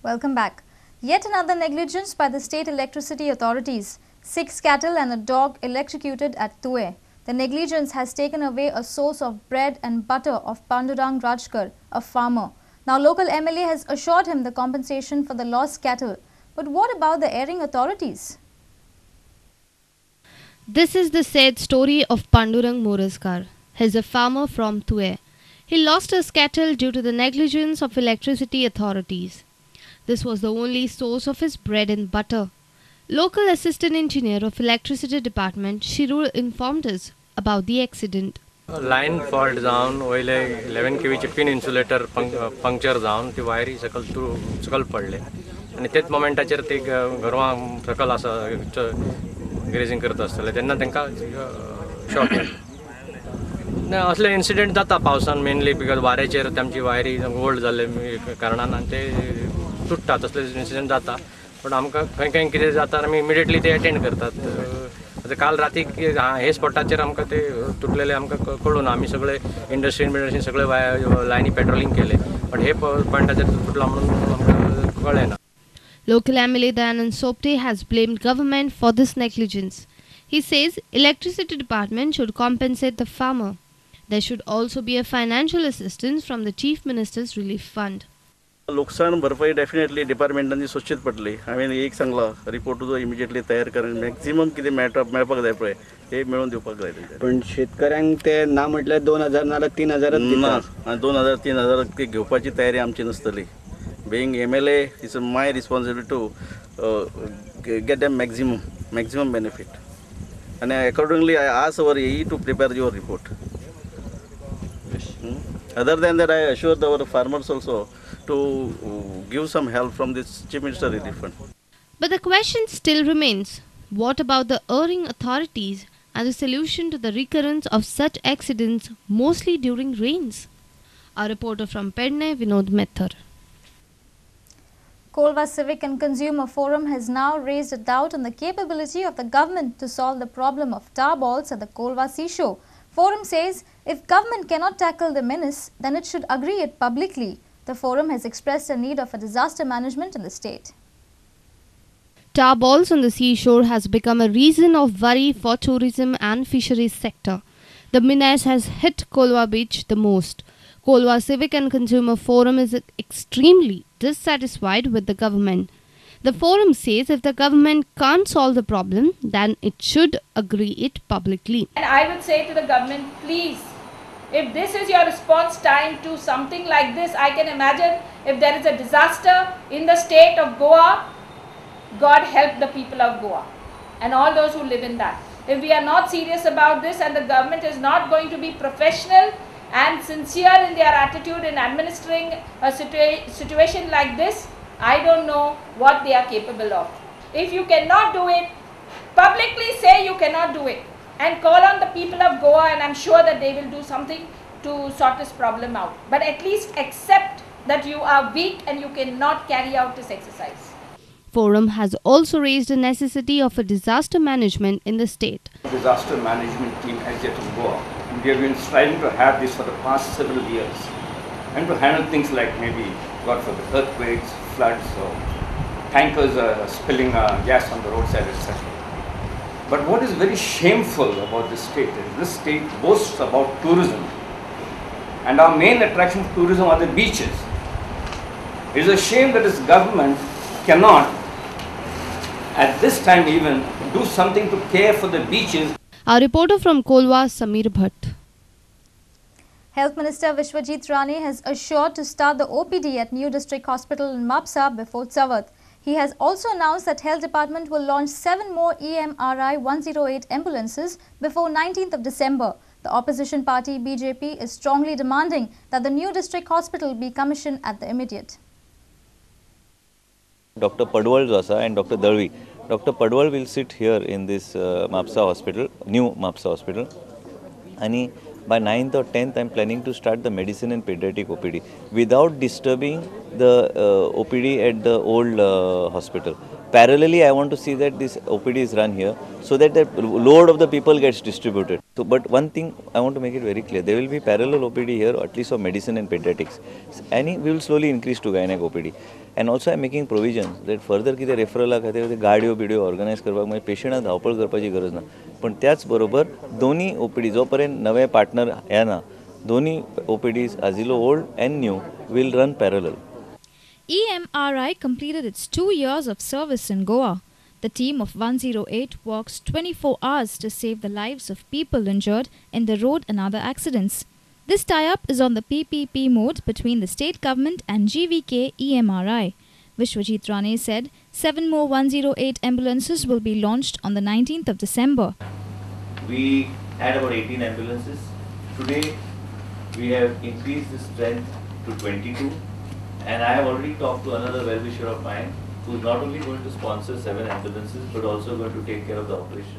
Welcome back. Yet another negligence by the state electricity authorities. 6 cattle and a dog electrocuted at Tue. The negligence has taken away a source of bread and butter of Pandurang Rajkar, a farmer. Now local MLA has assured him the compensation for the lost cattle. But what about the erring authorities? This is the sad story of Pandurang Moraskar. He is a farmer from Tue. He lost his cattle due to the negligence of electricity authorities. This was the only source of his bread and butter. Local assistant engineer of electricity department Shirur informed us about the accident. Line fault जावन वयले 11 kV चे pin insulator puncture जावन ती वायरी सकल पडले आणि तेच मोमेंटाचेर ते घरवां सकल आसा ग्रेजिंग करत आसतले तेन्ना तांकां शॉक येता. असले इन्सिडेंट जाता पावसान मेनली बिकॉज वाऱ्याचेर तांची वायरी ओल्ड जाल्ले कारणान आनी ते तुटता तसले इन्सिडेंट जाता. पण आमकां खंय कितें जाता आमी इमिडिएटली ते अटेंड करतात. आता काल राती हे स्पॉटाचेर आमकां ते तुटलेले आमकां कळून आमी सगळे इंडस्ट्रीन सगळे लायनी पेट्रोलिंग केले पण हे पॉइंटाचेर तुटला म्हणून आमकां कळ्ळें ना. Local MLA Dayanand Sopte has blamed government for this negligence. He says electricity department should compensate the farmer. There should also be a financial assistance from the Chief Minister's Relief Fund. नुकसान भरपाई definitely डिपार्टमेंटांनी सोदचीच पडली. हांवें एक Sangla report जो immediately तयार करून maximum कितें मेळपाक जाय पळय ते मेळून दिवपाक जाय. पण शेतकऱ्यांक ते ना म्हटल्यार 2000 नाल्यार 3000 ना 2000 3000 ती घेवपाची तयारी आमची नसतली. Being MLA, it's my responsibility to get them maximum benefit. And accordingly, I ask our AE to prepare your report. Other than that, I assure our farmers also to give some help from this Chief Minister Relief Fund. But the question still remains, what about the erring authorities and the solution to the recurrence of such accidents, mostly during rains? Our reporter from Pune, Vinod Methar. Kolwa Civic and Consumer Forum has now raised a doubt on the capability of the government to solve the problem of tar balls at the Kolwa seashore. Forum says if government cannot tackle the menace, then it should agree it publicly. The forum has expressed a need of a disaster management in the state. Tar balls on the seashore has become a reason of worry for tourism and fisheries sector. The menace has hit Kolwa beach the most. Kolwa Civic and Consumer Forum is extremely dissatisfied with the government. The forum says if the government can't solve the problem, then it should agree it publicly. And I would say to the government, please, if this is your response time to something like this, I can imagine if there is a disaster in the state of Goa, God help the people of Goa and all those who live in that. If we are not serious about this and the government is not going to be professional and sincere in their attitude in administering a situation like this, I don't know what they are capable of. If you cannot do it, publicly say you cannot do it and call on the people of Goa, and I'm sure that they will do something to sort this problem out. But at least accept that you are weak and you cannot carry out this exercise. Forum has also raised the necessity of a disaster management in the state. Disaster management team has yet to Goa. We have been striving to have this for the past several years and to handle things like maybe, God forbid, earthquakes, floods, or tankers spilling gas on the roadside, etc. But what is very shameful about this state is this state boasts about tourism, and our main attraction of tourism are the beaches. It is a shame that this government cannot, at this time even, do something to care for the beaches. Our reporter from Kolwa, Samir Bhatt. Health Minister Vishwajit Rane has assured to start the OPD at New District Hospital in Mapsa before Chavath. He has also announced that Health Department will launch 7 more EMRI 108 ambulances before 19th of December. The opposition party BJP is strongly demanding that the New District Hospital be commissioned at the immediate. Dr. Padwal Jasa and Dr. Dalvi. Dr. Padwal will sit here in this Mapsa hospital, new Mapsa hospital. And by 9th or 10th, I am planning to start the medicine and pediatric OPD without disturbing the OPD at the old hospital. Parallelly, I want to see that this OPD is run here so that the load of the people gets distributed. So, but one thing I want to make it very clear, there will be parallel OPD here, at least for medicine and pediatrics. And we will slowly increase to gynec OPD. And also I am making provisions that further कितें रेफरला खातीर गाडयो video organise करपाक मागीर पेशंटाक धांवपळ करपाची गरज ना. पण त्याच बरोबर दोन्ही OPD जो पर्यंत नवे पार्टनर येना दोन्ही OPDs Asilo old and new will run parallel. EMRI completed its 2 years of service in Goa. The team of 108 works 24 hours to save the lives of people injured in the road and other accidents. This tie-up is on the PPP mode between the state government and GVK EMRI. Vishwajit Rane said 7 more 108 ambulances will be launched on the 19th of December. We had about 18 ambulances. Today we have increased the strength to 22, and I have already talked to another well-wisher of mine who is not only going to sponsor 7 ambulances but also going to take care of the operation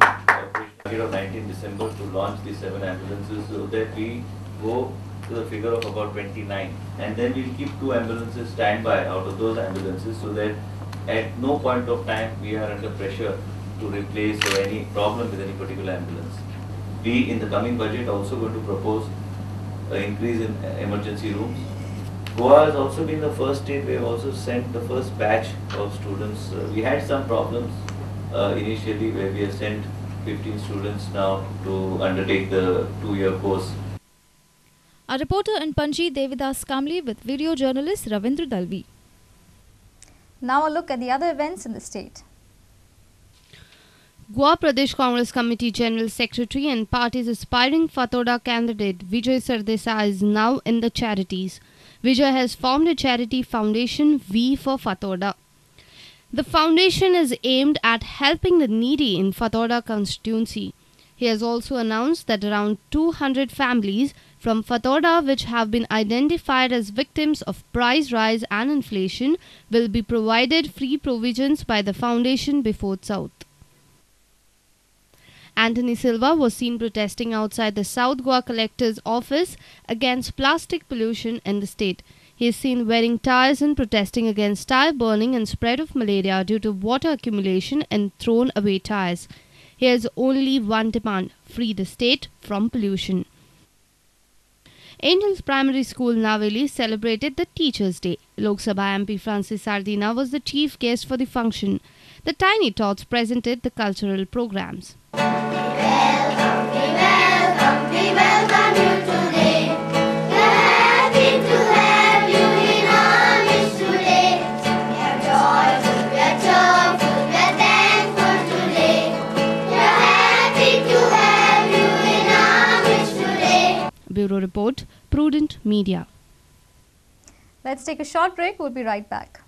of 19 December to launch these 7 ambulances so that we go to the figure of about 29, and then we'll keep 2 ambulances standby out of those ambulances so that at no point of time we are under pressure to replace or any problem with any particular ambulance. We in the coming budget also going to propose an increase in emergency rooms. Goa has also been the first state where we have also sent the first batch of students. We had some problems initially where we have sent 15 students now to undertake the 2-year course. Our reporter in Panji, Devidas Kamli, with video journalist Ravindra Dalvi. Now a look at the other events in the state. Goa Pradesh Congress Committee General Secretary and party's aspiring Fatoda candidate Vijay Sardesai is now in the charities. Vijay has formed a charity foundation, V for Fatoda. The foundation is aimed at helping the needy in Fatoda constituency. He has also announced that around 200 families from Fatoda which have been identified as victims of price rise and inflation will be provided free provisions by the foundation before South. Anthony Silva was seen protesting outside the South Goa Collector's office against plastic pollution in the state. He is seen wearing ties and protesting against tire burning and spread of malaria due to water accumulation in thrown away tires. He has only one demand: free the state from pollution. Angels Primary School Naveli celebrated the Teachers' Day. Lok Sabha MP Francis Sardina was the chief guest for the function. The Tiny Tots presented the cultural programs. We welcome you today. We're happy to have you in our midst today. We are joyful, we are cheerful, we are thankful today. We're happy to have you in our midst today. Bureau Report, Prudent Media. Let's take a short break. We'll be right back.